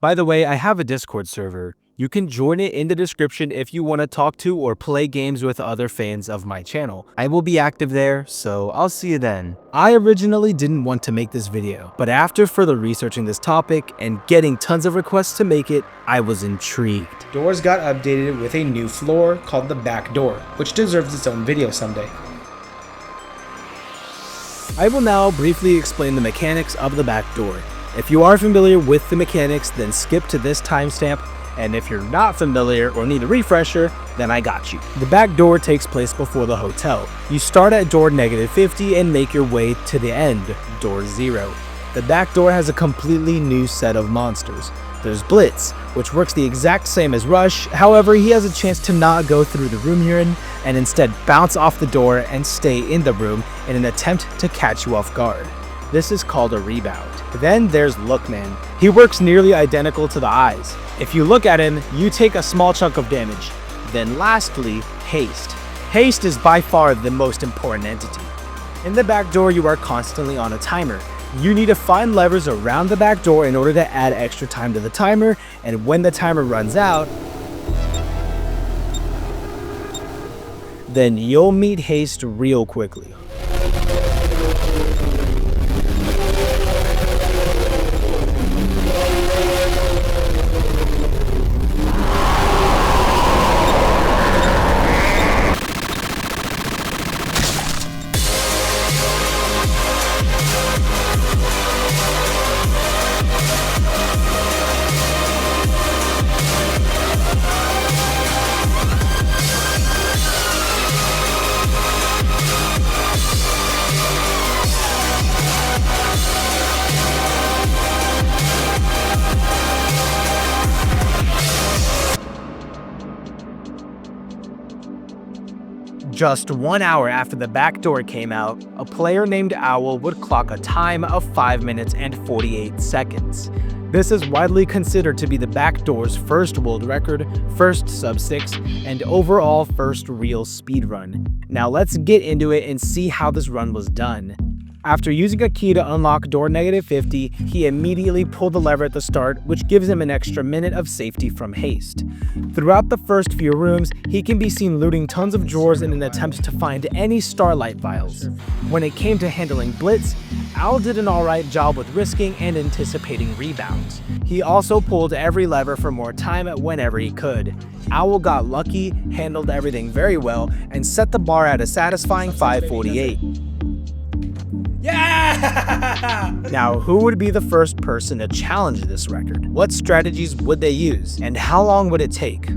By the way, I have a Discord server. You can join it in the description if you want to talk to or play games with other fans of my channel. I will be active there, so I'll see you then. I originally didn't want to make this video, but after further researching this topic and getting tons of requests to make it, I was intrigued. Doors got updated with a new floor called the Backdoor, which deserves its own video someday. I will now briefly explain the mechanics of the Backdoor. If you are familiar with the mechanics, then skip to this timestamp, and if you're not familiar or need a refresher, then I got you. The Backdoor takes place before the hotel. You start at door -50 and make your way to the end, door 0. The Backdoor has a completely new set of monsters. There's Blitz, which works the exact same as Rush, however he has a chance to not go through the room you're in, and instead bounce off the door and stay in the room in an attempt to catch you off guard. This is called a rebound. Then there's Lookman. He works nearly identical to the Eyes. If you look at him, you take a small chunk of damage. Then lastly, Haste. Haste is by far the most important entity. In the Backdoor, you are constantly on a timer. You need to find levers around the Backdoor in order to add extra time to the timer, and when the timer runs out, then you'll meet Haste real quickly. Just 1 hour after the Backdoor came out, a player named Owl would clock a time of 5 minutes and 48 seconds. This is widely considered to be the Backdoor's first world record, first sub-6, and overall first real speedrun. Now let's get into it and see how this run was done. After using a key to unlock door -50, he immediately pulled the lever at the start, which gives him an extra minute of safety from Haste. Throughout the first few rooms, he can be seen looting tons of drawers in an attempt to find any Starlight vials. When it came to handling Blitz, Owl did an alright job with risking and anticipating rebounds. He also pulled every lever for more time whenever he could. Owl got lucky, handled everything very well, and set the bar at a satisfying 548. Yeah! Now, who would be the first person to challenge this record? What strategies would they use? And how long would it take?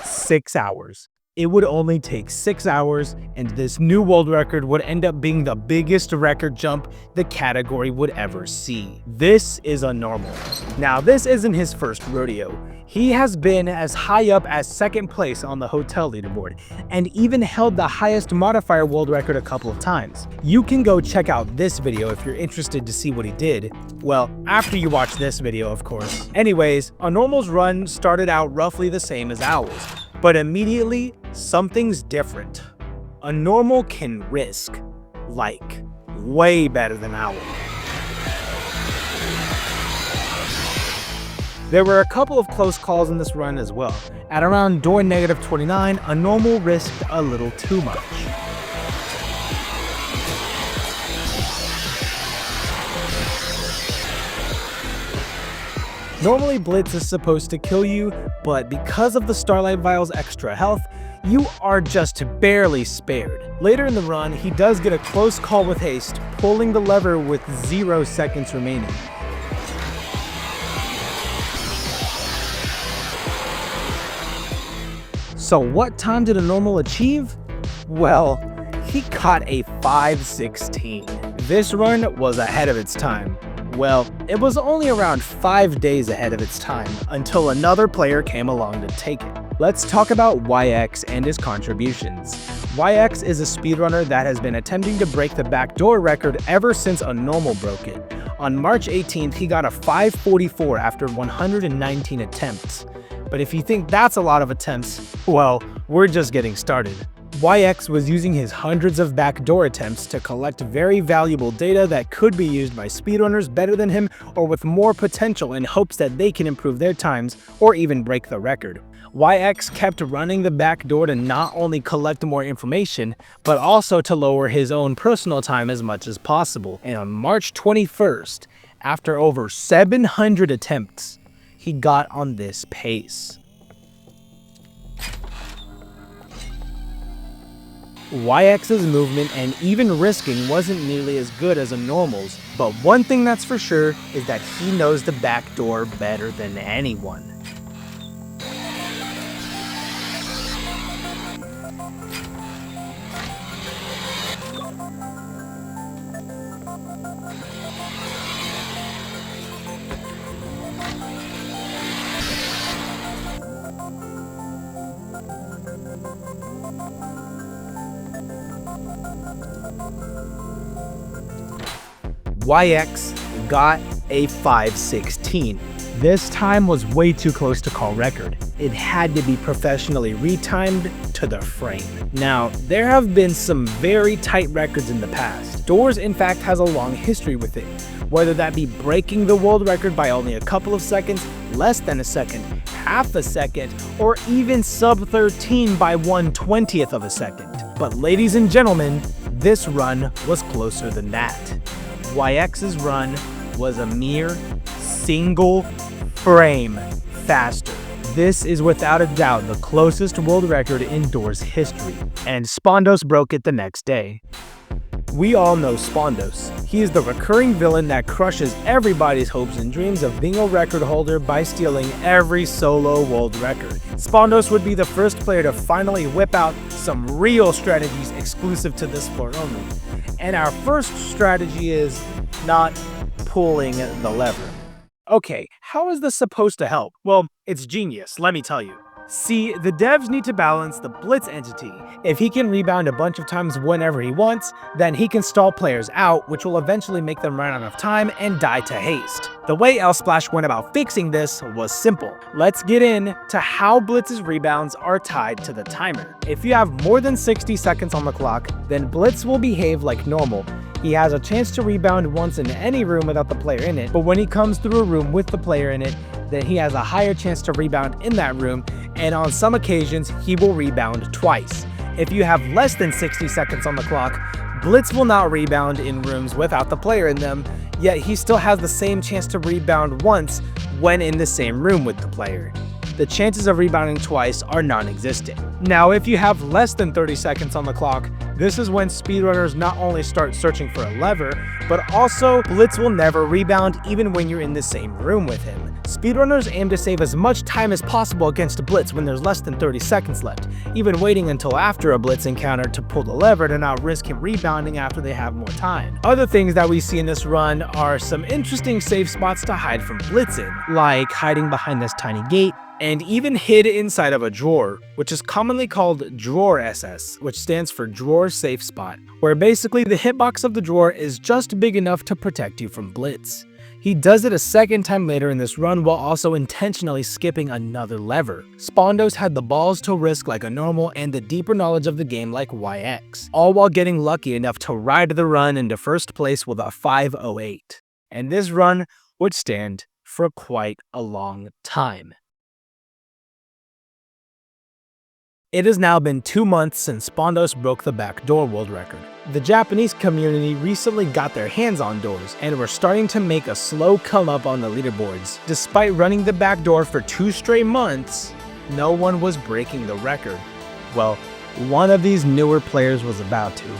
6 hours. It would only take 6 hours, and this new world record would end up being the biggest record jump the category would ever see. This is unnormal. Now, this isn't his first rodeo. He has been as high up as 2nd place on the hotel leaderboard, and even held the highest modifier world record a couple of times. You can go check out this video if you're interested to see what he did. Well, after you watch this video, of course. Anyways, Unnormal's run started out roughly the same as Owl's, but immediately, something's different. Unnormal can risk, like, way better than Owl. There were a couple of close calls in this run as well. At around door -29, Unnormal risked a little too much. Normally Blitz is supposed to kill you, but because of the Starlight Vial's extra health, you are just barely spared. Later in the run, he does get a close call with Haste, pulling the lever with 0 seconds remaining. So what time did Unnormal achieve? Well, he caught a 5:16. This run was ahead of its time. Well, it was only around 5 days ahead of its time until another player came along to take it. Let's talk about YX and his contributions. YX is a speedrunner that has been attempting to break the Backdoor record ever since Unnormal broke it. On March 18th, he got a 5:44 after 119 attempts. But if you think that's a lot of attempts, well, we're just getting started. YX was using his hundreds of backdoor attempts to collect very valuable data that could be used by speedrunners better than him or with more potential in hopes that they can improve their times or even break the record. YX kept running the backdoor to not only collect more information, but also to lower his own personal time as much as possible. And on March 21st, after over 700 attempts, he got on this pace. YX's movement and even risking wasn't nearly as good as a normal's, but one thing that's for sure is that he knows the backdoor better than anyone. YX got a 5:16. This time was way too close to call record. It had to be professionally retimed to the frame. Now, there have been some very tight records in the past. Doors, in fact, has a long history with it, whether that be breaking the world record by only a couple of seconds, less than a second, half a second, or even sub 13 by 1/20th of a second. But ladies and gentlemen, this run was closer than that. YX's run was a mere single frame faster. This is without a doubt the closest world record in Doors history, and Spondos broke it the next day. We all know Spondos. He is the recurring villain that crushes everybody's hopes and dreams of being a record holder by stealing every solo world record. Spondos would be the first player to finally whip out some real strategies exclusive to this floor only. And our first strategy is not pulling the lever. Okay, how is this supposed to help? Well, it's genius, let me tell you. See, the devs need to balance the blitz entity. If he can rebound a bunch of times whenever he wants, then he can stall players out, which will eventually make them run out of time and die to haste. The way L-Splash went about fixing this was simple. Let's get into how Blitz's rebounds are tied to the timer. If you have more than 60 seconds on the clock, then Blitz will behave like normal. He has a chance to rebound once in any room without the player in it, but when he comes through a room with the player in it, then he has a higher chance to rebound in that room, and on some occasions, he will rebound twice. If you have less than 60 seconds on the clock, Blitz will not rebound in rooms without the player in them, yet he still has the same chance to rebound once when in the same room with the player. The chances of rebounding twice are non-existent. Now, if you have less than 30 seconds on the clock, this is when speedrunners not only start searching for a lever, but also Blitz will never rebound even when you're in the same room with him. Speedrunners aim to save as much time as possible against Blitz when there's less than 30 seconds left, even waiting until after a Blitz encounter to pull the lever to not risk him rebounding after they have more time. Other things that we see in this run are some interesting safe spots to hide from Blitz in, like hiding behind this tiny gate, and even hid inside of a drawer, which is commonly called Drawer SS, which stands for Drawer Safe Spot, where basically the hitbox of the drawer is just big enough to protect you from Blitz. He does it a second time later in this run while also intentionally skipping another lever. Spondos had the balls to risk like a normal and the deeper knowledge of the game like YX, all while getting lucky enough to ride the run into first place with a 5:08. And this run would stand for quite a long time. It has now been 2 months since Spondos broke the backdoor world record. The Japanese community recently got their hands on Doors and were starting to make a slow come up on the leaderboards. Despite running the backdoor for 2 straight months, no one was breaking the record. Well, one of these newer players was about to,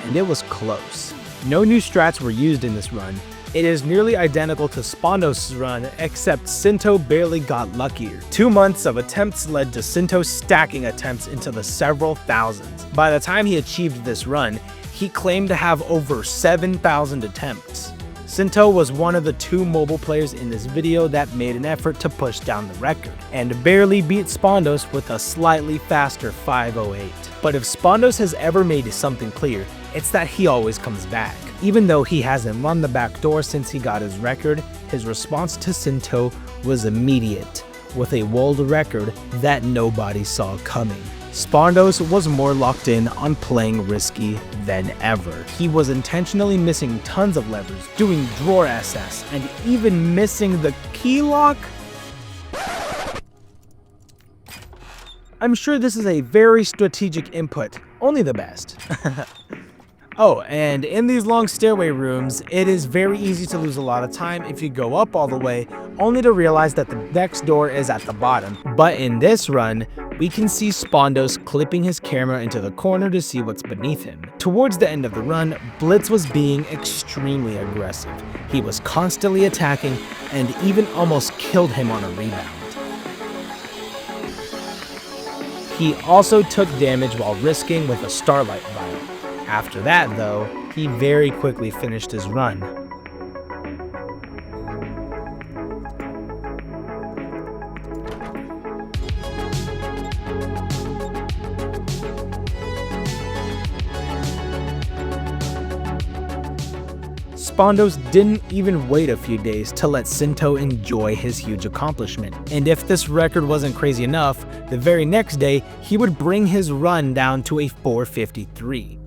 and it was close. No new strats were used in this run. It is nearly identical to Spondos' run, except Sinto barely got luckier. 2 months of attempts led to Sinto stacking attempts into the several thousands. By the time he achieved this run, he claimed to have over 7,000 attempts. Sinto was one of the 2 mobile players in this video that made an effort to push down the record, and barely beat Spondos with a slightly faster 5:08. But if Spondos has ever made something clear, it's that he always comes back. Even though he hasn't run the backdoor since he got his record, his response to Sinto was immediate, with a world record that nobody saw coming. Spondos was more locked in on playing risky than ever. He was intentionally missing tons of levers, doing drawer SS, and even missing the key lock. I'm sure this is a very strategic input, only the best. Oh, and in these long stairway rooms, it is very easy to lose a lot of time if you go up all the way, only to realize that the next door is at the bottom. But in this run, we can see Spondos clipping his camera into the corner to see what's beneath him. Towards the end of the run, Blitz was being extremely aggressive. He was constantly attacking and even almost killed him on a rebound. He also took damage while risking with a Starlight Vial. After that, though, he very quickly finished his run. Spondos didn't even wait a few days to let Sinto enjoy his huge accomplishment. And if this record wasn't crazy enough, the very next day, he would bring his run down to a 4:53.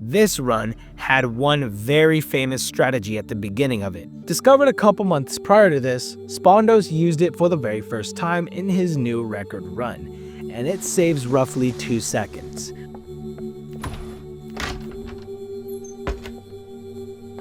This run had one very famous strategy at the beginning of it. Discovered a couple months prior to this, Spondos used it for the very first time in his new record run, and it saves roughly 2 seconds.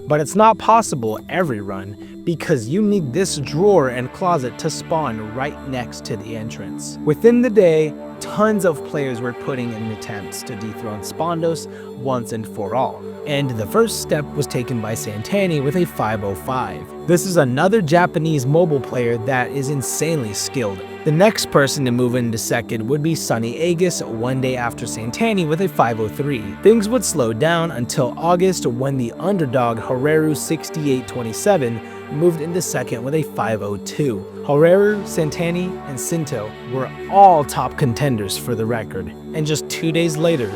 But it's not possible every run, because you need this drawer and closet to spawn right next to the entrance. Within the day, tons of players were putting in attempts to dethrone Spondos once and for all. And the first step was taken by Santani with a 505. This is another Japanese mobile player that is insanely skilled. The next person to move into second would be Sunny Aegis one day after Santani with a 503. Things would slow down until August when the underdog Hareru 6827 moved into second with a 502. Hareru, Santani, and Sinto were all top contenders for the record, and just 2 days later,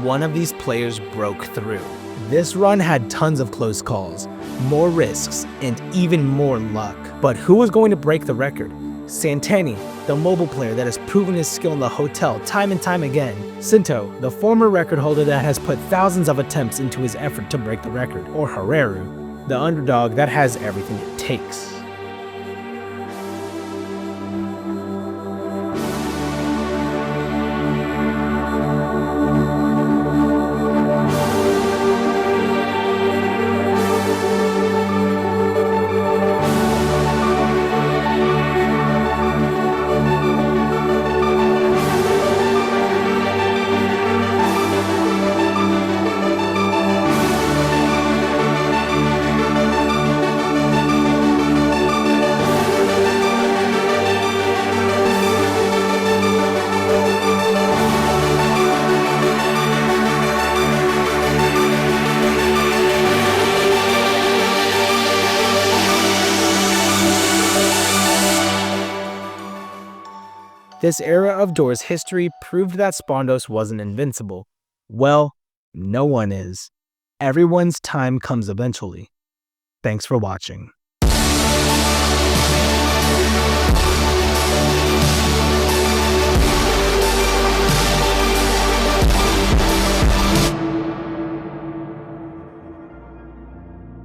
one of these players broke through. This run had tons of close calls, more risks, and even more luck. But who was going to break the record? Santani, the mobile player that has proven his skill in the hotel time and time again. Sinto, the former record holder that has put thousands of attempts into his effort to break the record. Or Hareru, the underdog that has everything it takes. This era of Door's history proved that Spondos wasn't invincible. Well, no one is. Everyone's time comes eventually. Thanks for watching.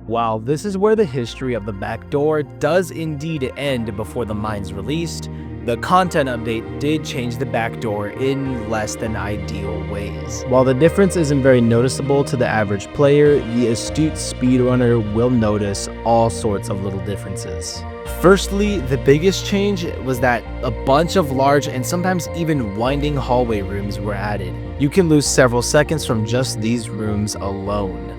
While this is where the history of the Backdoor does indeed end before the mine's released, the content update did change the Backdoor in less than ideal ways. While the difference isn't very noticeable to the average player, the astute speedrunner will notice all sorts of little differences. Firstly, the biggest change was that a bunch of large and sometimes even winding hallway rooms were added. You can lose several seconds from just these rooms alone.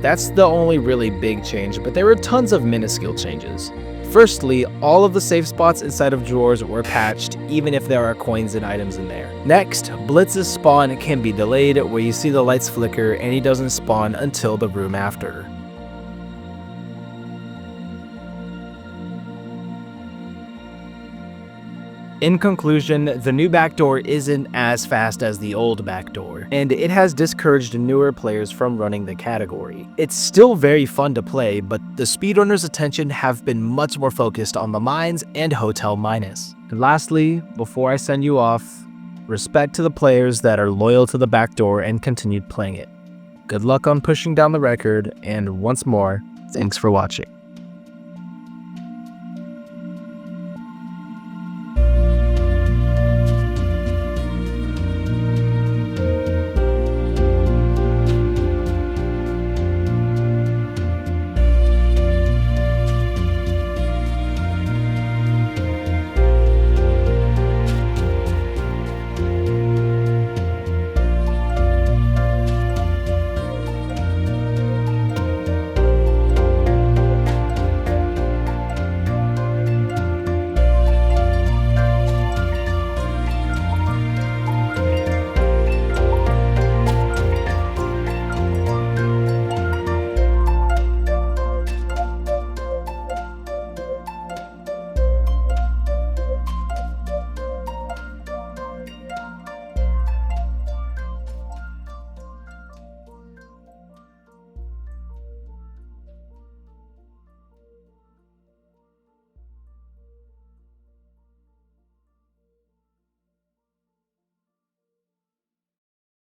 That's the only really big change, but there were tons of minuscule changes. Firstly, all of the safe spots inside of drawers were patched, even if there are coins and items in there. Next, Blitz's spawn can be delayed, where you see the lights flicker and he doesn't spawn until the room after. In conclusion, the new Backdoor isn't as fast as the old Backdoor, and it has discouraged newer players from running the category. It's still very fun to play, but the speedrunners' attention have been much more focused on the mines and Hotel Minus. And lastly, before I send you off, Respect to the players that are loyal to the backdoor and continued playing it. Good luck on pushing down the record, and once more, thanks for watching.